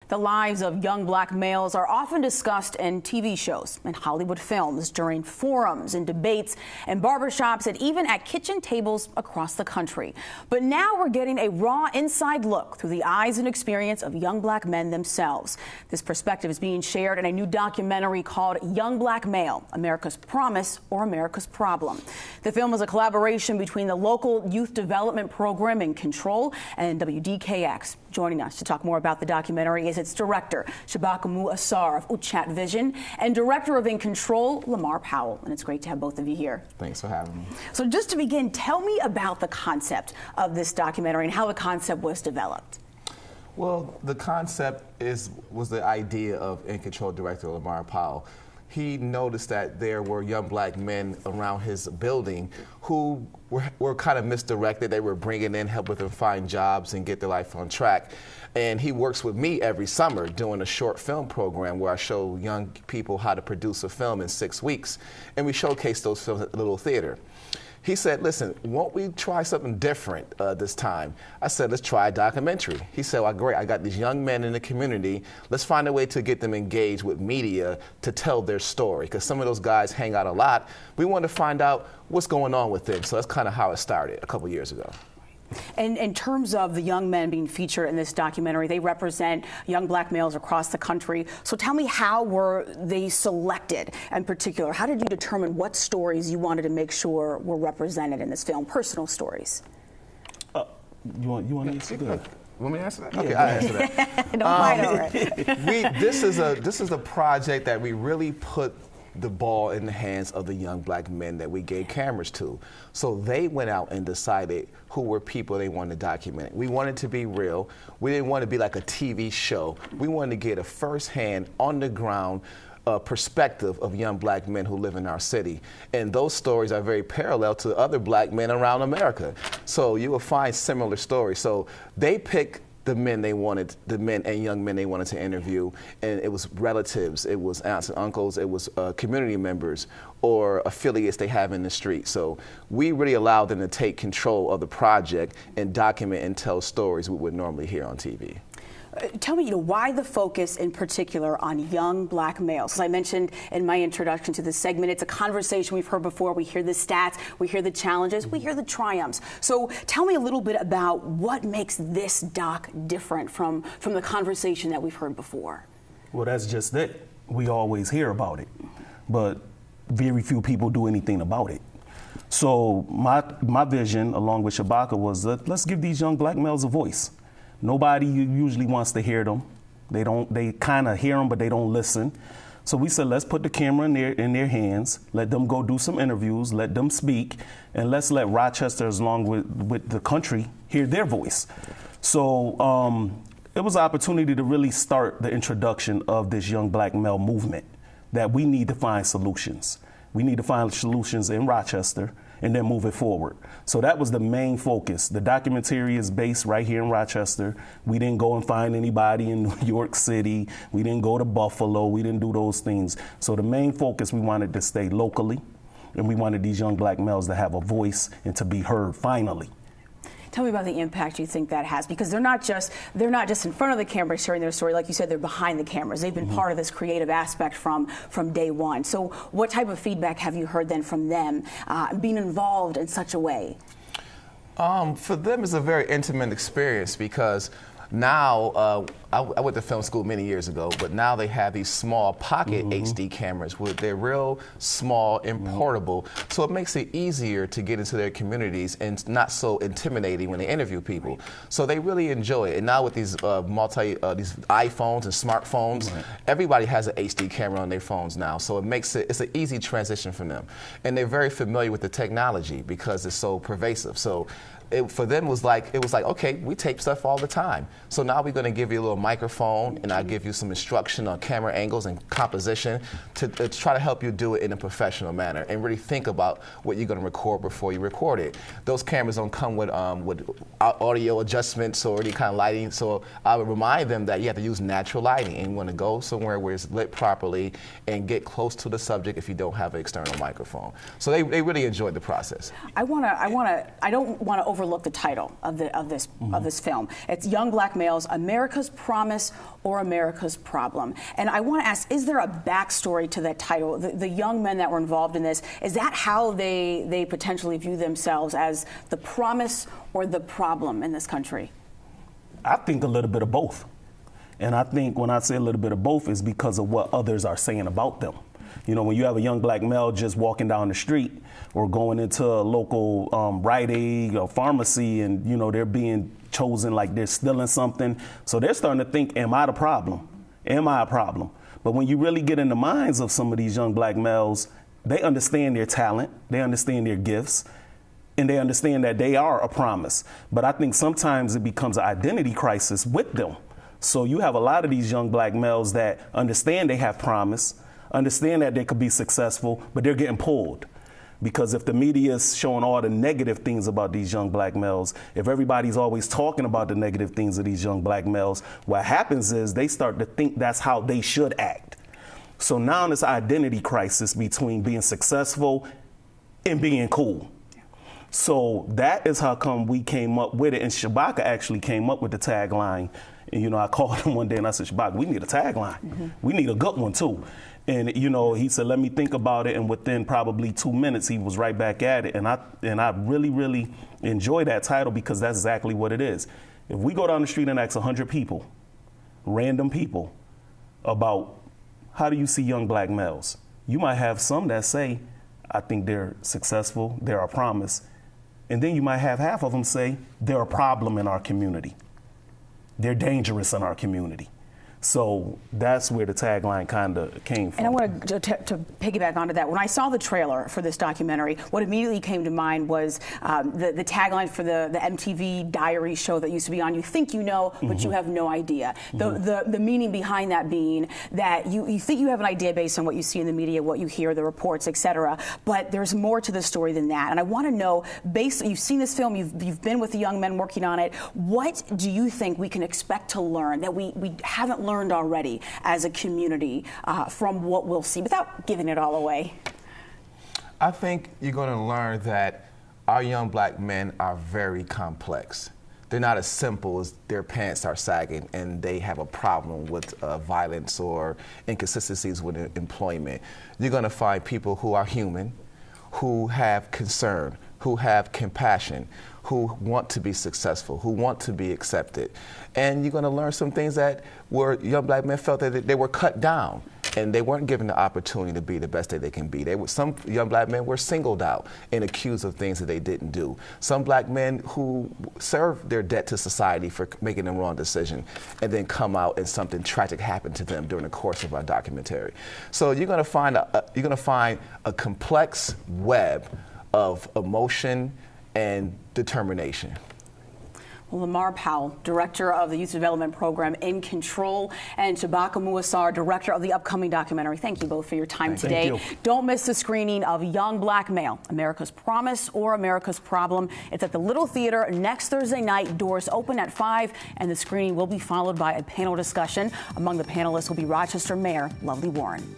The lives of young black males are often discussed in TV shows and Hollywood films, during forums and debates and barbershops, and even at kitchen tables across the country. But now we're getting a raw inside look through the eyes and experience of young black men themselves. This perspective is being shared in a new documentary called Young Black Male: America's Promise or America's Problem. The film is a collaboration between the local youth development program In Control and WDKX. Joining us to talk more about the documentary is its director, Shabaka Ausar of UTCHAT Vision, and director of In Control, LaMarr Powell. And it's great to have both of you here. Thanks for having me. So just to begin, tell me about the concept of this documentary and how the concept was developed. Well, the concept was the idea of In Control director LaMarr Powell. He noticed that there were young black men around his building who were kind of misdirected. They were bringing in, helping them find jobs and get their life on track. And he works with me every summer doing a short film program where I show young people how to produce a film in 6 weeks. And we showcase those films at the little theater. He said, listen, won't we try something different this time? I said, let's try a documentary. He said, well, great, I got these young men in the community. Let's find a way to get them engaged with media to tell their story, because some of those guys hang out a lot. We want to find out what's going on with them. So that's kind of how it started a couple years ago. And in terms of the young men being featured in this documentary, they represent young black males across the country. So tell me, how were they selected in particular? How did you determine what stories you wanted to make sure were represented in this film, personal stories? You want to answer that? Want me to answer that? Yeah, okay, I'll answer that. Don't fight over it. This is a project that we really put the ball in the hands of the young black men that we gave cameras to. So they went out and decided who were people they wanted to document. We wanted to be real. We didn't want to be like a TV show. We wanted to get a first-hand, on-the-ground perspective of young black men who live in our city. And those stories are very parallel to other black men around America. So you will find similar stories. So they picked the men and young men they wanted to interview, and it was relatives, it was aunts and uncles, it was community members or affiliates they have in the street. So we really allowed them to take control of the project and document and tell stories we would normally hear on TV. Tell me, why the focus in particular on young black males? As I mentioned in my introduction to this segment, it's a conversation we've heard before. We hear the stats, we hear the challenges, we hear the triumphs. So tell me a little bit about what makes this doc different from the conversation that we've heard before. Well, that's just it. We always hear about it, but very few people do anything about it. So my vision, along with Shabaka, was that let's give these young black males a voice. Nobody usually wants to hear them. They kind of hear them, but they don't listen. So we said, let's put the camera in their hands, let them go do some interviews, let them speak, and let's let Rochester, along with the country, hear their voice. So it was an opportunity to really start the introduction of this young black male movement, that we need to find solutions. We need to find solutions in Rochester and then move it forward. So that was the main focus. The documentary is based right here in Rochester. We didn't go and find anybody in New York City. We didn't go to Buffalo. We didn't do those things. So the main focus, we wanted to stay locally, and we wanted these young black males to have a voice and to be heard finally. Tell me about the impact you think that has, because they're not just in front of the camera sharing their story. Like you said, they're behind the cameras. They've been part of this creative aspect from day one. So what type of feedback have you heard then from them being involved in such a way? For them, it's a very intimate experience, because now, I went to film school many years ago, but now they have these small pocket HD cameras where they're real small and portable, so it makes it easier to get into their communities and not so intimidating when they interview people. So they really enjoy it. And now with these these iPhones and smartphones, everybody has an HD camera on their phones now, so it's an easy transition for them. And they're very familiar with the technology because it's so pervasive. So for them it was like, okay, we tape stuff all the time. So now we're going to give you a little microphone, and I'll give you some instruction on camera angles and composition to try to help you do it in a professional manner and really think about what you're going to record before you record it. Those cameras don't come with audio adjustments or any kind of lighting, so I would remind them that you have to use natural lighting, and you want to go somewhere where it's lit properly and get close to the subject if you don't have an external microphone. So they really enjoyed the process. I don't want to overlook the title of this film. It's Young Black Males, America's Promise or America's Problem. And I want to ask, is there a backstory to that title? The young men that were involved in this, is that how they potentially view themselves, as the promise or the problem in this country? I think a little bit of both. And I think when I say a little bit of both is because of what others are saying about them. You know, when you have a young black male just walking down the street or going into a local Rite Aid or pharmacy, and, you know, they're being chosen like they're stealing something. So they're starting to think, am I the problem? Am I a problem? But when you really get in the minds of some of these young black males, they understand their talent, they understand their gifts, and they understand that they are a promise. But I think sometimes it becomes an identity crisis with them. So you have a lot of these young black males that understand they have promise, understand that they could be successful, but they're getting pulled. Because if the media is showing all the negative things about these young black males, if everybody's always talking about the negative things of these young black males, what happens is they start to think that's how they should act. So now this identity crisis between being successful and being cool. So that is how come we came up with it. And Shabaka actually came up with the tagline. And, you know, I called him one day and I said, Shabaka, we need a tagline. We need a good one too. And, you know, he said, let me think about it. And within probably 2 minutes, he was right back at it. And I really, really enjoy that title, because that's exactly what it is. If we go down the street and ask 100 people, random people, about how do you see young black males, you might have some that say, I think they're successful, they're a promise. And then you might have half of them say, they're a problem in our community. They're dangerous in our community. So that's where the tagline kind of came from. And I want to piggyback onto that. When I saw the trailer for this documentary, what immediately came to mind was the tagline for the MTV Diary show that used to be on. You think you know, but you have no idea. The meaning behind that being that you think you have an idea based on what you see in the media, what you hear, the reports, etc. But there's more to the story than that. And I want to know, you've seen this film, you've been with the young men working on it. What do you think we can expect to learn that we haven't learned already as a community from what we'll see, without giving it all away? I think you're going to learn that our young black men are very complex. They're not as simple as their pants are sagging and they have a problem with violence or inconsistencies with employment. You're going to find people who are human, who have concern, who have compassion, who want to be successful, who want to be accepted. And you're going to learn some things that were young black men felt that they were cut down and they weren't given the opportunity to be the best that they can be. Some young black men were singled out and accused of things that they didn't do. Some black men who served their debt to society for making the wrong decision and then come out and something tragic happened to them during the course of our documentary. So you're going to find a complex web of emotion and determination. Well, LaMarr Powell, Director of the Youth Development Program In Control, and Shabaka Ausar, Director of the upcoming documentary. Thank you both for your time today. Thank you. Don't miss the screening of Young Black Male, America's Promise or America's Problem. It's at the Little Theater next Thursday night. Doors open at 5, and the screening will be followed by a panel discussion. Among the panelists will be Rochester Mayor Lovely Warren.